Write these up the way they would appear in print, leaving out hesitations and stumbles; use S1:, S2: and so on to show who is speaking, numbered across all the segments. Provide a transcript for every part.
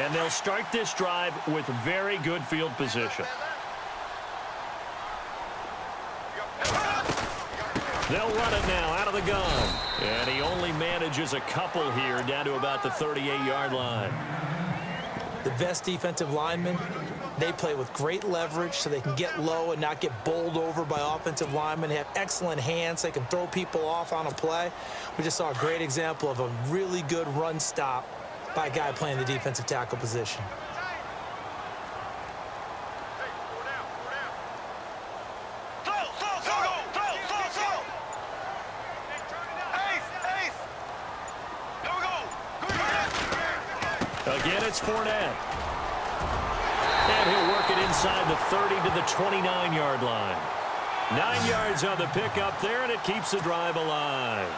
S1: And they'll start this drive with very good field position. They'll run it now out of the gun. And he only manages a couple here down to about the 38-yard line.
S2: The best defensive linemen, they play with great leverage so they can get low and not get bowled over by offensive linemen. They have excellent hands. They can throw people off on a play. We just saw a great example of a really good run stop by a guy playing the defensive tackle position.
S1: Again, it's Fournette. And he'll work it inside the 30 to the 29-yard line. 9 yards on the pickup there, and it keeps the drive alive.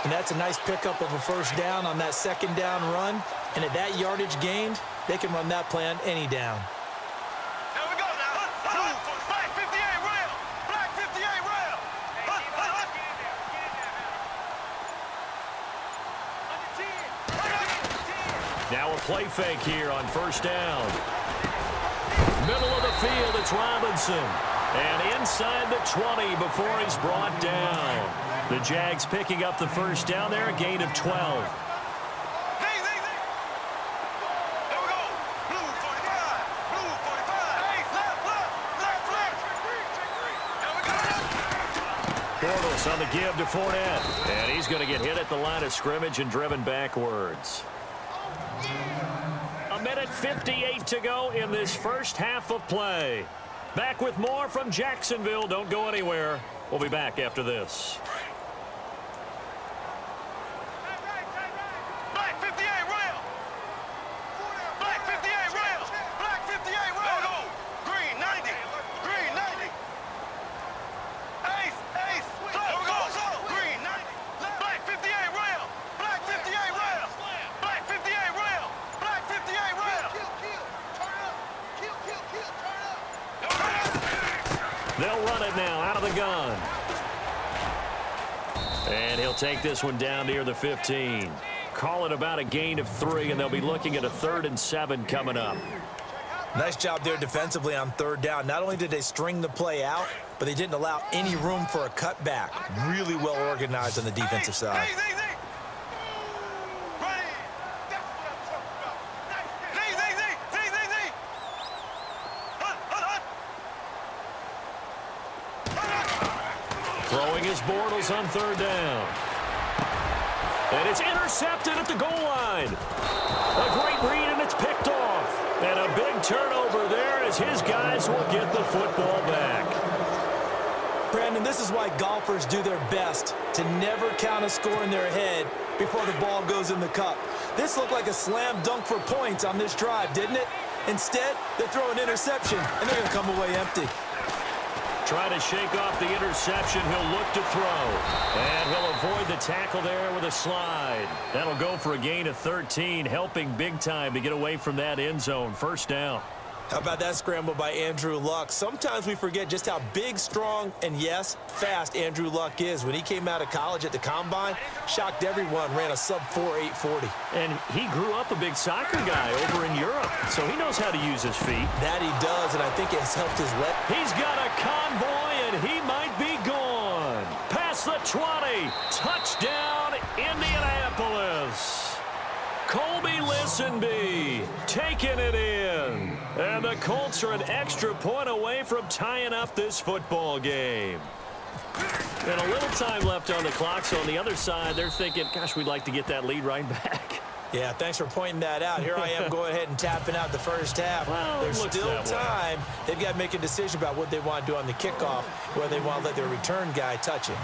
S2: And that's a nice pickup of a first down on that second down run. And at that yardage gained, they can run that play on any down.
S3: There we go now. Black 58 rail. Black 58 rail.
S1: Now a play fake here on first down. Middle of the field, it's Robinson. And inside the 20 before he's brought down. The Jags picking up the first down there, a gain of 12. Bortles on the give to Fournette. And he's going to get hit at the line of scrimmage and driven backwards. 1:58 to go in this first half of play. Back with more from Jacksonville. Don't go anywhere. We'll be back after this.
S3: Black 58 rail. Black 58 rail. Black 58 rail. Green 90. Green 90. Ace. There we go. Green 90. Black 58 rail. Black 58 rail. Black 58 rail. Black 58 rail. Kill. Turn up. Kill. Turn up.
S1: They'll run it now out of the gun. And he'll take this one down near the 15. Call it about a gain of 3, and they'll be looking at a 3rd and 7 coming up.
S2: Nice job there defensively on third down. Not only did they string the play out, but they didn't allow any room for a cutback. Really well organized on the defensive side.
S1: Throwing his Bortles on third down. And it's intercepted at the goal line. A great read, and it's picked off. And a big turnover there as his guys will get the football back.
S2: Brandon, this is why golfers do their best to never count a score in their head before the ball goes in the cup. This looked like a slam dunk for points on this drive, didn't it? Instead, they throw an interception, and they're going to come away empty.
S1: Try to shake off the interception. He'll look to throw. And he'll avoid the tackle there with a slide. That'll go for a gain of 13, helping big time to get away from that end zone. First down.
S2: How about that scramble by Andrew Luck? Sometimes we forget just how big, strong, and yes, fast Andrew Luck is. When he came out of college at the Combine, shocked everyone, ran a sub-4 840.
S1: And he grew up a big soccer guy over in Europe, so he knows how to use his feet.
S2: That he does, and I think it's helped his leg.
S1: He's got a convoy, and he might be gone. Past the 20. Touchdown, Indianapolis. Colby Listenby taking it in. And the Colts are an extra point away from tying up this football game. And a little time left on the clock, so on the other side, they're thinking, gosh, we'd like to get that lead right back.
S2: Yeah, thanks for pointing that out. Here I am going ahead and tapping out the first half.
S1: Well,
S2: there's still time. They've got to make a decision about what they want to do on the kickoff, whether they want to let their return guy touch it.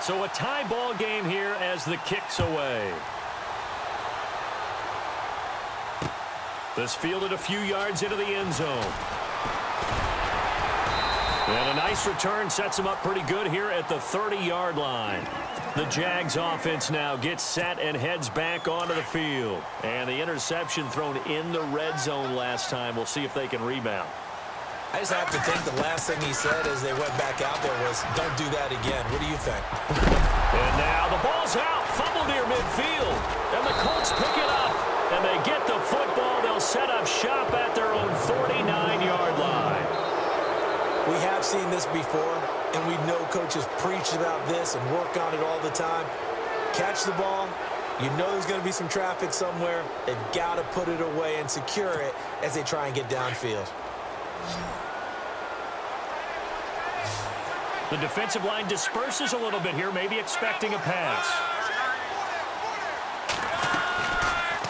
S1: So a tie ball game here as the kick's away. This fielded a few yards into the end zone. And a nice return sets him up pretty good here at the 30-yard line. The Jags offense now gets set and heads back onto the field. And the interception thrown in the red zone last time. We'll see if they can rebound.
S2: I just have to think the last thing he said as they went back out there was, don't do that again. What do you think?
S1: And now the ball's out. Fumble near midfield. And the Colts pick it up. And they get the football. They'll set up shop at their own 49-yard line.
S2: We have seen this before, and we know coaches preach about this and work on it all the time. Catch the ball. You know there's going to be some traffic somewhere. They've got to put it away and secure it as they try and get downfield.
S1: The defensive line disperses a little bit here, maybe expecting a pass.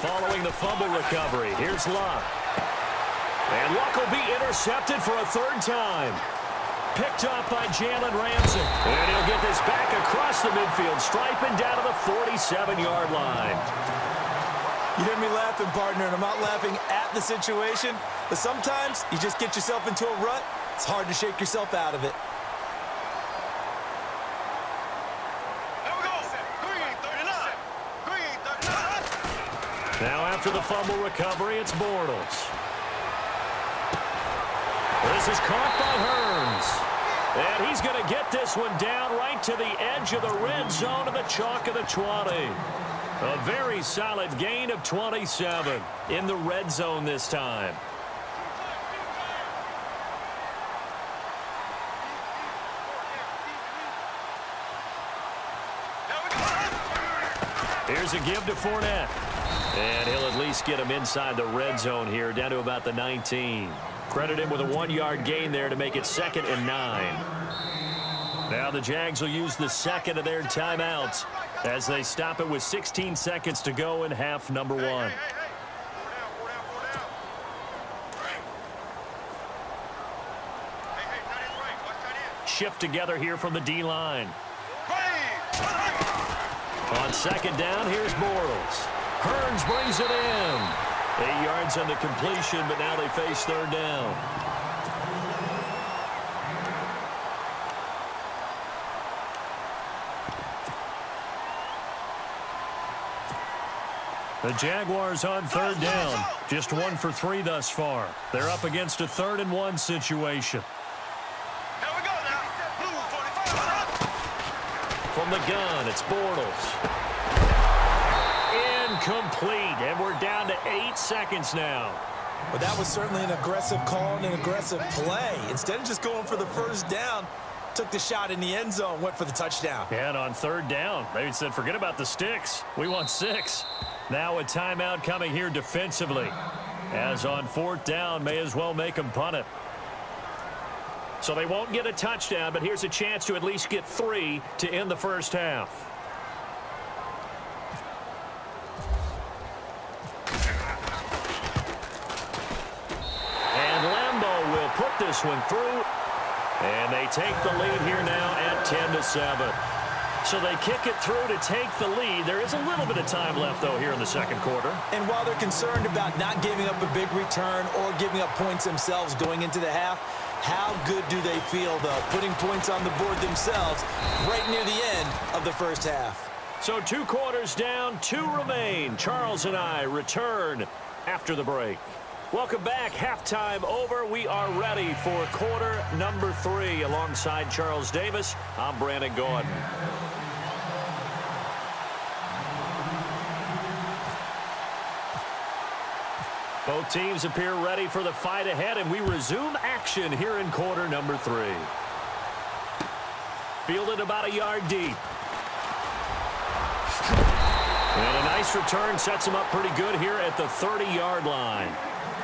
S1: Following the fumble recovery, here's Luck. And Luck will be intercepted for a third time. Picked off by Jalen Ramsey. And he'll get this back across the midfield, striping down to the 47-yard line.
S2: You hear me laughing, partner, and I'm not laughing at the situation, but sometimes you just get yourself into a rut. It's hard to shake yourself out of it.
S1: Now after the fumble recovery, it's Bortles. This is caught by Hearns. And he's going to get this one down right to the edge of the red zone of the chalk of the 20. A very solid gain of 27 in the red zone this time. Here's a give to Fournette. And he'll at least get him inside the red zone here, down to about the 19. Credit him with a 1-yard gain there to make it 2nd and 9. Now the Jags will use the second of their timeouts as they stop it with 16 seconds to go in half number 1. Shift together here from the D-line. On 2nd down, here's Bortles. Hearns brings it in. 8 yards on the completion, but now they face 3rd down. The Jaguars on 3rd down. Just 1 for 3 thus far. They're up against a 3rd and 1 situation. From the gun, it's Bortles. Incomplete, and we're down to 8 seconds now.
S2: But that was certainly an aggressive call and an aggressive play. Instead of just going for the first down, took the shot in the end zone, went for the touchdown.
S1: And on 3rd down, they said, forget about the sticks. We want 6. Now a timeout coming here defensively. As on 4th down, may as well make them punt it. So they won't get a touchdown, but here's a chance to at least get 3 to end the first half. And Lambeau will put this one through. And they take the lead here now at 10-7. So they kick it through to take the lead. There is a little bit of time left, though, here in the 2nd quarter.
S2: And while they're concerned about not giving up a big return or giving up points themselves going into the half, how good do they feel, though, putting points on the board themselves right near the end of the first half?
S1: So 2 quarters down, 2 remain. Charles and I return after the break. Welcome back. Halftime over. We are ready for quarter number 3. Alongside Charles Davis, I'm Brandon Gordon. Both teams appear ready for the fight ahead, and we resume action here in quarter number 3. Fielded about a yard deep. And a nice return sets him up pretty good here at the 30-yard line.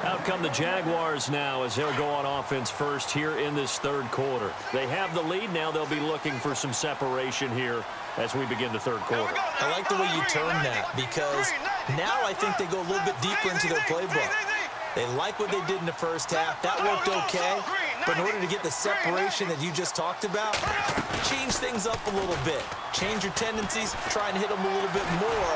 S1: Out come the Jaguars now as they'll go on offense first here in this 3rd quarter. They have the lead now. They'll be looking for some separation here as we begin the 3rd quarter.
S2: I like the way you term that, because now I think they go a little bit deeper into their playbook. They like what they did in the first half. That worked okay. But in order to get the separation that you just talked about, change things up a little bit. Change your tendencies, try and hit them a little bit more.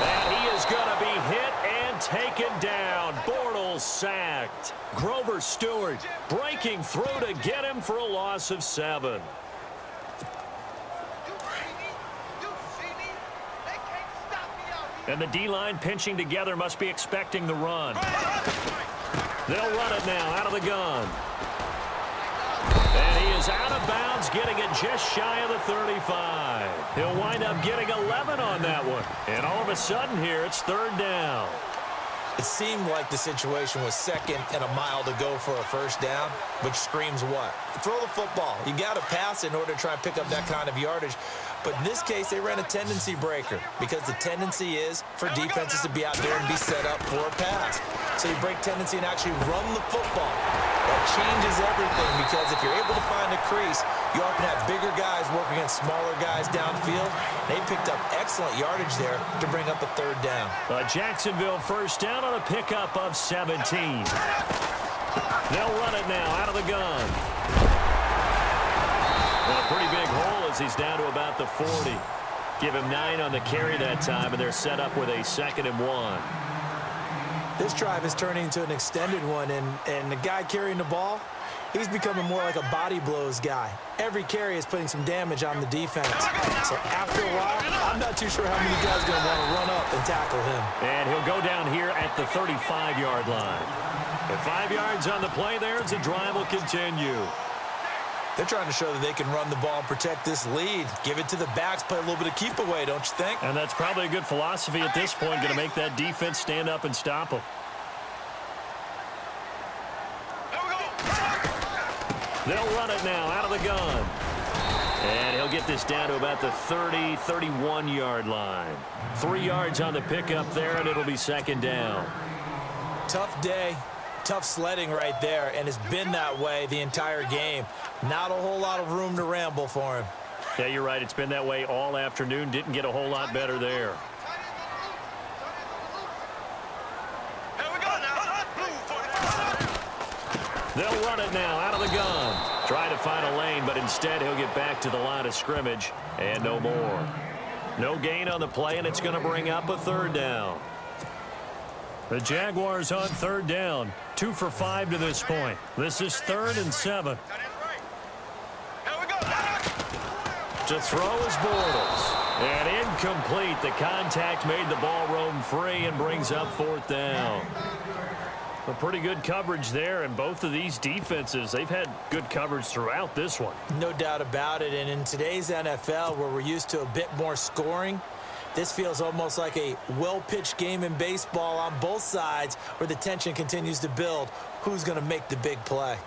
S1: And he is going to be hit and taken down. Bortles sacked. Grover Stewart breaking through to get him for a loss of 7. And the D-line pinching together must be expecting the run. They'll run it now out of the gun. is out of bounds, getting it just shy of the 35. He'll wind up getting 11 on that one. And all of a sudden here, it's third down.
S2: It seemed like the situation was second and a mile to go for a first down, which screams what? Throw the football. You got to pass in order to try and pick up that kind of yardage. But in this case, they ran a tendency breaker because the tendency is for defenses to be out there and be set up for a pass. So you break tendency and actually run the football. That changes everything because if you're able to find a crease, you often have bigger guys working against smaller guys downfield. They picked up excellent yardage there to bring up a third down.
S1: Jacksonville first down on a pickup of 17. They'll run it now out of the gun. Well, a pretty big hole as he's down to about the 40. Give him 9 on the carry that time, and they're set up with a 2nd and 1.
S2: This drive is turning into an extended one, and the guy carrying the ball, he's becoming more like a body blows guy. Every carry is putting some damage on the defense. So after a while, I'm not too sure how many guys are going to want to run up and tackle him.
S1: And he'll go down here at the 35-yard line. With 5 yards on the play there, the drive will continue.
S2: They're trying to show that they can run the ball and protect this lead. Give it to the backs, play a little bit of keep away, don't you think?
S1: And that's probably a good philosophy at this point, going to make that defense stand up and stop them. They'll run it now out of the gun. And he'll get this down to about the 30, 31-yard line. 3 yards on the pickup there, and it'll be 2nd down.
S2: Tough day. Tough sledding right there, and it's been that way the entire game. Not a whole lot of room to ramble for him.
S1: Yeah, you're right. It's been that way all afternoon. Didn't get a whole lot better there. They'll run it now out of the gun. Try to find a lane, but instead he'll get back to the line of scrimmage, and no more. No gain on the play, and it's going to bring up a 3rd down. The Jaguars on 3rd down. 2 for 5 to this point. This is 3rd and 7. To throw is Bortles. And incomplete. The contact made the ball roam free and brings up 4th down. A pretty good coverage there, and both of these defenses, they've had good coverage throughout this one.
S2: No doubt about it, and in today's NFL, where we're used to a bit more scoring, this feels almost like a well-pitched game in baseball on both sides where the tension continues to build. Who's going to make the big play?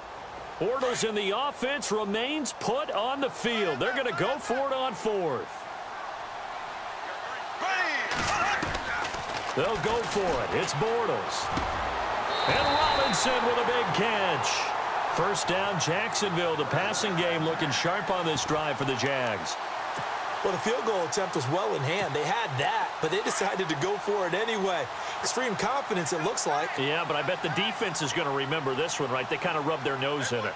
S1: Bortles in the offense remains put on the field. They're going to go for it on 4th. They'll go for it. It's Bortles. And Robinson with a big catch. First down, Jacksonville. The passing game looking sharp on this drive for the Jags.
S2: Well, the field goal attempt was well in hand. They had that, but they decided to go for it anyway. Extreme confidence, it looks like.
S1: Yeah, but I bet the defense is going to remember this one, right? They kind of rubbed their nose in it.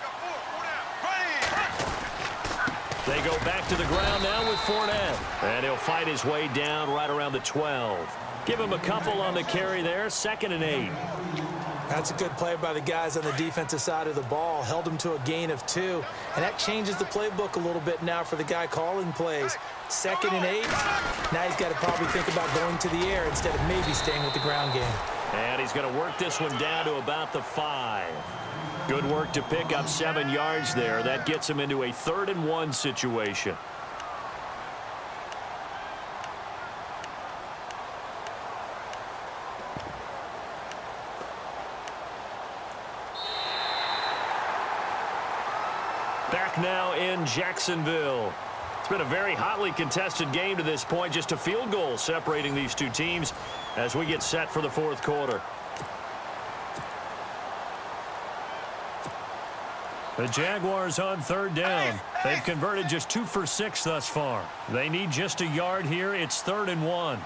S1: They go back to the ground now with Fournette. And he'll fight his way down right around the 12. Give him a couple on the carry there. 2nd and 8.
S2: That's a good play by the guys on the defensive side of the ball. Held him to a gain of 2. And that changes the playbook a little bit now for the guy calling plays. 2nd and 8. Now he's got to probably think about going to the air instead of maybe staying with the ground game.
S1: And he's going to work this one down to about the 5. Good work to pick up 7 yards there. That gets him into a 3rd and 1 situation. Back now in Jacksonville. It's been a very hotly contested game to this point. Just a field goal separating these two teams as we get set for the 4th quarter. The Jaguars on 3rd down. They've converted just 2 for 6 thus far. They need just a yard here. It's 3rd and 1.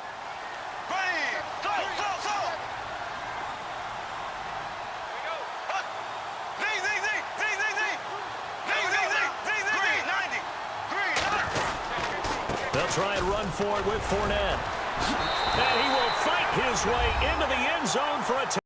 S1: They'll try and run for it with Fournette. And he will fight his way into the end zone for a touchdown.